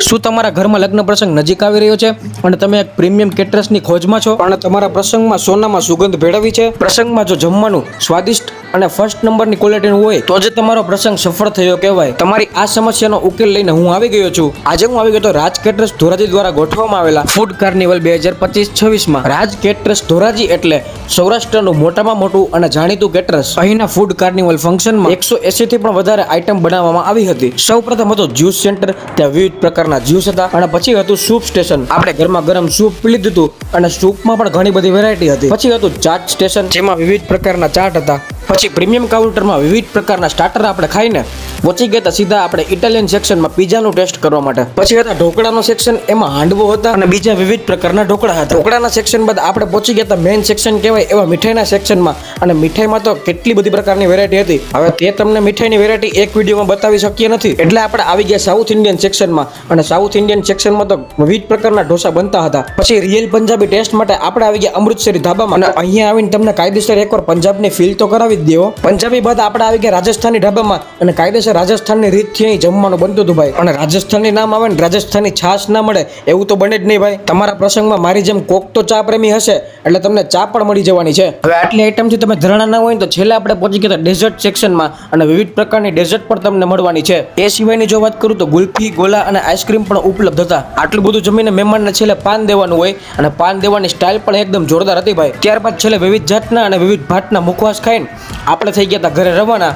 શું તમારા ઘરમાં લગ્ન પ્રસંગ નજીક આવી રહ્યો છે અને તમે એક પ્રીમિયમ કેટરર્સની ખોજમાં છો અને તમારા પ્રસંગમાં સોનામાં સુગંધ ભેળવવી છે? પ્રસંગમાં જો જમવાનું સ્વાદિષ્ટ અને ફર્સ્ટ નંબરની ક્વોલિટીનું હોય તો જ તમારો પ્રસંગ સફળ થયો કહેવાય. તમારી આ સમસ્યાનો ઉકેલ લઈને હું આવી ગયો છું. આજે હું આવી ગયો તો રાજ કેટરર્સ ધોરાજી દ્વારા ગોઠવવામાં આવેલા ફૂડ કાર્નિવલ 2025-26માં. રાજ કેટરર્સ ધોરાજી એટલે સૌરાષ્ટ્રનું મોટામાં મોટું અને જાણીતું કેટરર્સ. અહીંના ફૂડ કાર્નિવલ ફંક્શનમાં 180 થી પણ વધારે આઈટમ બનાવવામાં આવી હતી. સૌપ્રથમ હતો જ્યુસ સેન્ટર, ત્યાં વિવિધ પ્રકારના જ્યુસ હતા અને પછી હતું સૂપ સ્ટેશન. આપણે ગરમા ગરમ સૂપ પી લીધું હતું અને સૂપમાં પણ ઘણી બધી વેરાયટી હતી. પછી હતું ચાટ સ્ટેશન, જેમાં વિવિધ પ્રકારના ચાટ હતા. પછી પ્રીમિયમ કાઉન્ટરમાં વિવિધ પ્રકારના સ્ટાર્ટર આપણે ખાઈને પહોંચી ગયા સીધા આપણે ઇટાલિયન સેક્શનમાં પિઝાનું ટેસ્ટ કરવા માટે. પછી હતા ઢોકળાનો સેક્શન, એમાં હાંડવો હતા અને બીજા વિવિધ પ્રકારના ઢોકળા હતા. ઢોકળાના સેક્શન બાદ આપણે પહોંચી ગયા મેઇન સેક્શન કહેવાય એવા મીઠાઈના સેક્શનમાં. અને મીઠાઈમાં તો કેટલી બધી પ્રકારની વેરાયટી હતી. હવે તે તમને મીઠાઈની વેરાયટી એક વિડીયોમાં બતાવી શક્ય નથી, એટલે આપણે આવી ગયા સાઉથ ઇન્ડિયન સેક્શનમાં. અને સાઉથ ઇન્ડિયન સેક્શનમાં તો વિવિધ પ્રકારના ઢોસા બનતા હતા. પછી રિયલ પંજાબી ટેસ્ટ માટે આપણે આવી ગયા અમૃતસરી ધાબામાં. અને અહીંયા આવીને તમને કાયદેસર એકવાર પંજાબની ફીલ તો કરાવી જ દેવો. પંજાબી બાદ આપણે આવી ગયા રાજસ્થાની ઢાબામાં અને કાયદેસર રાજસ્થાનની રીતથી અહીં જમવાનું બનતું હતું ભાઈ. અને રાજસ્થાનની નામ આવે ને રાજસ્થાની છાશ ના મળે એવું તો બને જ નહીં ભાઈ. તમારા પ્રસંગમાં મારી જેમ કોક તો ચા પ્રેમી હશે, એટલે તમને ચા પણ મળી જવાની છે. હવે આટલી આઈટમથી તમે ધરણા ના હોય તો છેલ્લે આપણે પહોંચી ગયા ડેઝર્ટ સેક્શનમાં અને વિવિધ પ્રકારની ડેઝર્ટ પણ તમને મળવાની છે. એ સિવાયની જો વાત કરું તો ગુલ્ફી, ગોલા અને આઈસ્ક્રીમ પણ ઉપલબ્ધ હતા. આટલું બધું જમીને મહેમાનને છેલ્લે પાન દેવાનું હોય અને પાન દેવાની સ્ટાઇલ પણ એકદમ જોરદાર હતી ભાઈ. ત્યારબાદ છેલ્લે વિવિધ જાતના અને વિવિધ ભાતના મુખવાસ ખાઈને આપણે થઈ ગયા હતા ઘરે રવાના.